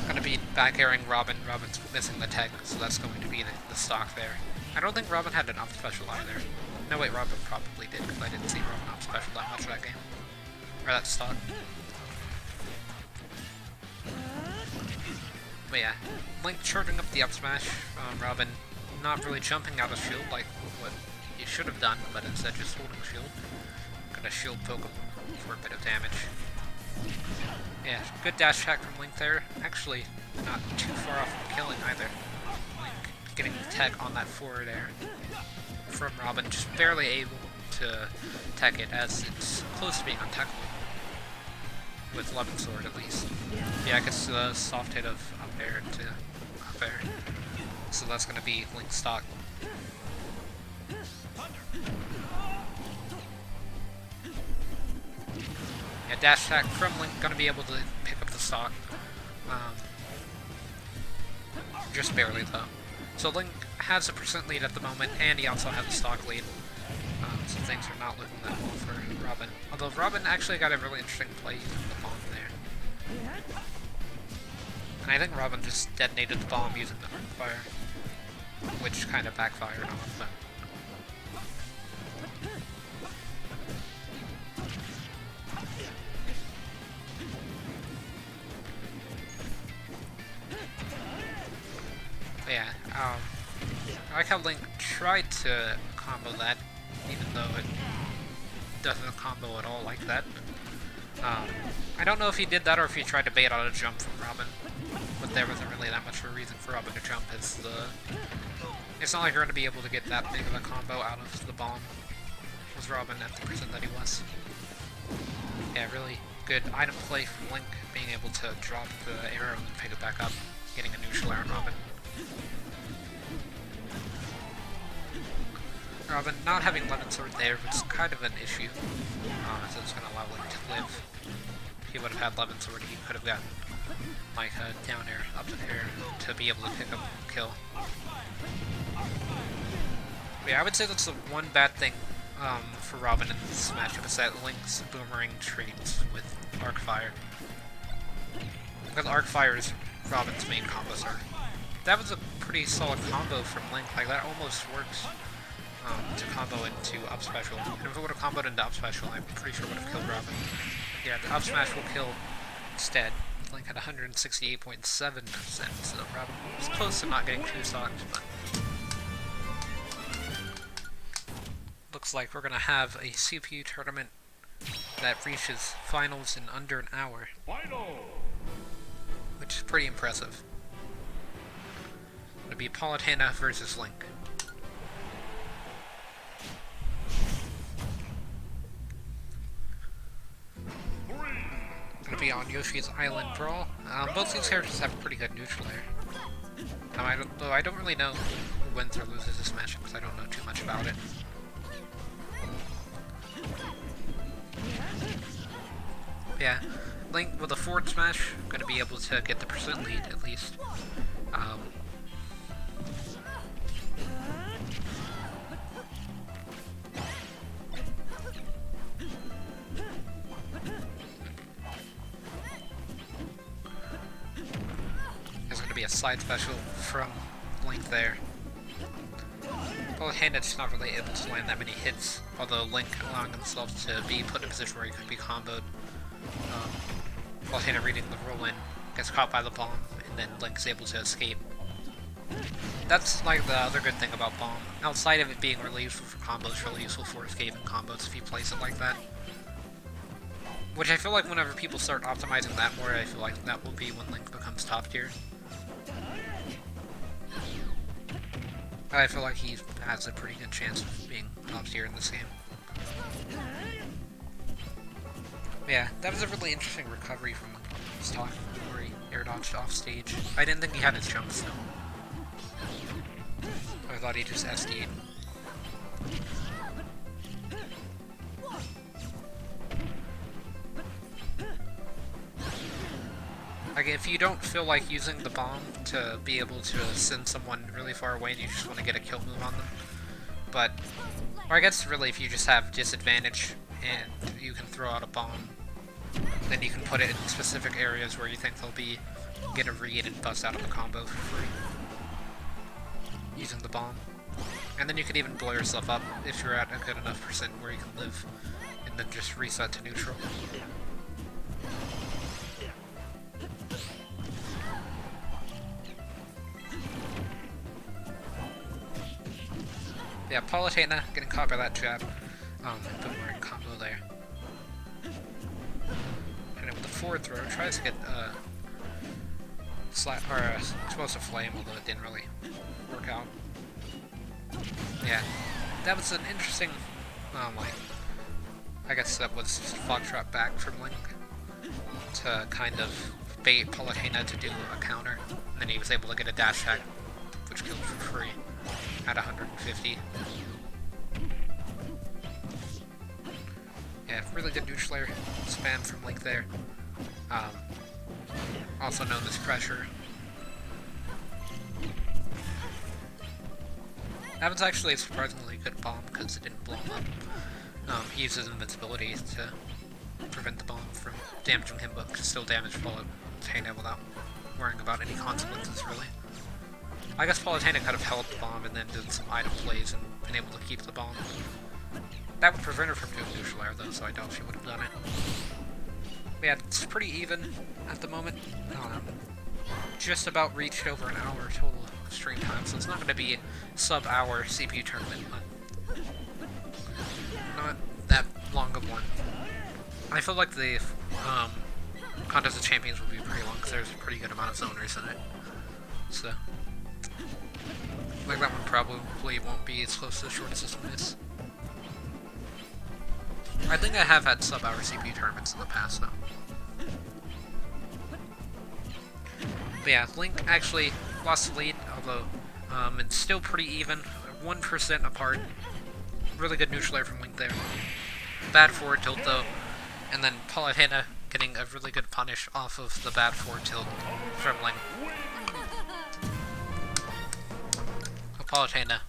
Going to be back airing Robin. Robin's missing the tech, so that's going to be the stock there. I don't think Robin had an up special either. No, wait, Robin probably did, because I didn't see Robin up special that much that game. Or that stock. But yeah, Link charging up the up smash. Robin not really jumping out of shield like what he should have done, but instead just holding shield. Gonna shield poke him for a bit of damage. Yeah, good dash attack from Link there. Actually, not too far off from killing either. Link getting the tech on that forward air from Robin, just barely able to tech it as it's close to being untechable. With Levin Sword at least. Yeah, I guess the soft hit of up air to up air. So that's going to be Link's stock. Yeah, dash attack from Link, going to be able to pick up the stock. Just barely though. So Link has a percent lead at the moment, and he also has a stock lead. So things are not looking that well for Robin. Although Robin actually got a really interesting play using the bomb there. And I think Robin just detonated the bomb using the fire, which kind of backfired on them. But yeah, I like how Link tried to combo that, even though it doesn't combo at all like that. I don't know if he did that or if he tried to bait out a jump from Robin. but there wasn't really that much of a reason for Robin to jump, as it's not like you're going to be able to get that big of a combo out of the bomb with Robin at the percent that he was. Yeah, really good item play from Link, being able to drop the arrow and then pick it back up, getting a neutral air on Robin. Robin not having Lemon Sword there was kind of an issue, as it was going to allow Link to live. If he would have had Lemon Sword, he could have gotten like a down air, up air to be able to pick up a kill. But yeah, I would say that's the one bad thing for Robin in this matchup, is that Link's boomerang trades with Arcfire. Because Arcfire is Robin's main combo sword. That was a pretty solid combo from Link, like that almost works to combo into up special. And if it would have comboed into up special, I'm pretty sure it would have killed Robin. Yeah, the up smash will kill instead. Link had 168.7%, so Robin was close to not getting two stocks, but looks like we're gonna have a CPU tournament that reaches finals in under an hour. Which is pretty impressive. It'll be Palutena versus Link. Gonna be on Yoshi's Island Brawl. Both these characters have pretty good neutral air. Though I don't really know who wins or loses this matchup because I don't know too much about it. Yeah, Link with a forward smash, gonna be able to get the percent lead at least. There's gonna be a side special from Link there. Palutena just not really able to land that many hits, although Link allowing himself to be put in a position where he could be comboed. Volcana reading the roll-in, gets caught by the bomb, and then Link's able to escape. That's like the other good thing about bomb. Outside of it being really useful for combos, really useful for escaping combos if you place it like that. Which I feel like whenever people start optimizing that more, I feel like that will be when Link becomes top tier. I feel like he has a pretty good chance of being top tier in this game. Yeah, that was a really interesting recovery from his talk where he air dodged off stage. I didn't think he had his jumps though. I thought he just SD'd. Like, if you don't feel like using the bomb to be able to send someone really far away and you just want to get a kill move on them, but, or I guess really if you just have disadvantage and you can throw out a bomb, then you can put it in specific areas where you think they'll be, get a read and bust out of the combo for free, using the bomb. And then you can even blow yourself up if you're at a good enough percent where you can live, and then just reset to neutral. Yeah, Palutena getting caught by that jab. Boomerang combo there. And with the forward throw, tries to get explosive flame, although it didn't really work out. Yeah, that was an interesting, I guess that was Foxtrot back from Link to kind of bait Palutena to do a counter, and then he was able to get a dash attack, which killed for free at 150. Yeah, really good neutral air spam from Link there. Also known as pressure. That was actually a surprisingly good bomb because it didn't blow him up. He uses invincibility to prevent the bomb from damaging him, but can still damage Palutena without worrying about any consequences, really. I guess Palutena could have held the bomb and then did some item plays and been able to keep the bomb. That would prevent her from doing neutral air though, so I doubt she would have done it. But yeah, it's pretty even at the moment. Just about reached over an hour total stream time, so it's not going to be a sub-hour CPU tournament, but not that long of one. I feel like the Contest of Champions will be pretty long because there's a pretty good amount of zoners in it. So, like that one probably won't be as close to the shortest this one is. I think I have had sub-hour CPU tournaments in the past though. But yeah, Link actually lost the lead, although it's still pretty even, 1% apart. Really good neutral air from Link there. Bad forward tilt though, and then Palutena getting a really good punish off of the bad forward tilt from Link. Palutena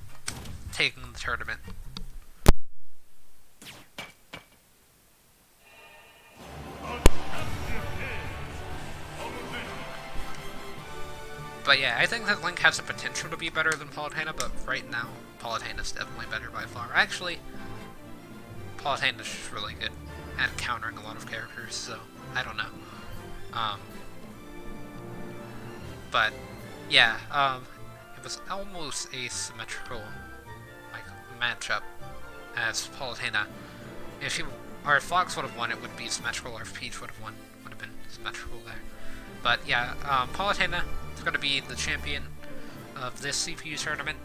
taking the tournament. But yeah, I think that Link has the potential to be better than Palutena, but right now, Palutena's definitely better by far. Actually, Palutena's just really good at countering a lot of characters, so I don't know. But yeah, it was almost a symmetrical matchup, as Palutena, if Fox would have won, it would be symmetrical, or if Peach would have won, it would have been symmetrical there. But yeah, Palutena is going to be the champion of this CPU tournament.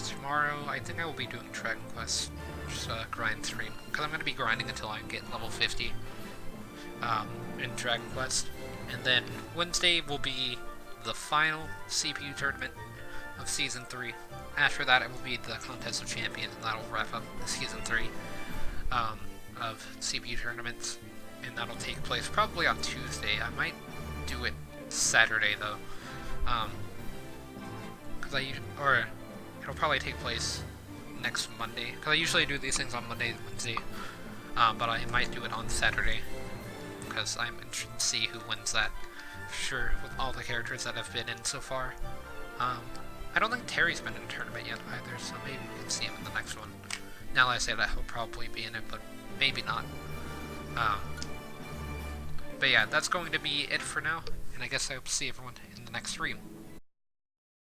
Tomorrow, I think I will be doing Dragon Quest, just grind stream, because I'm going to be grinding until I get level 50 in Dragon Quest. And then Wednesday will be the final CPU tournament of Season 3. After that, it will be the Contest of Champions, and that will wrap up Season 3 of CPU tournaments. And that'll take place probably on Tuesday. I might do it Saturday though, or it'll probably take place next Monday, because I usually do these things on Monday and Wednesday, but I might do it on Saturday, because I'm interested to see who wins that, for sure, with all the characters that have been in so far. I don't think Terry's been in a tournament yet either, so maybe we can see him in the next one. Now that I say that, he'll probably be in it, but maybe not. But yeah, that's going to be it for now, and I guess I hope to see everyone in the next stream.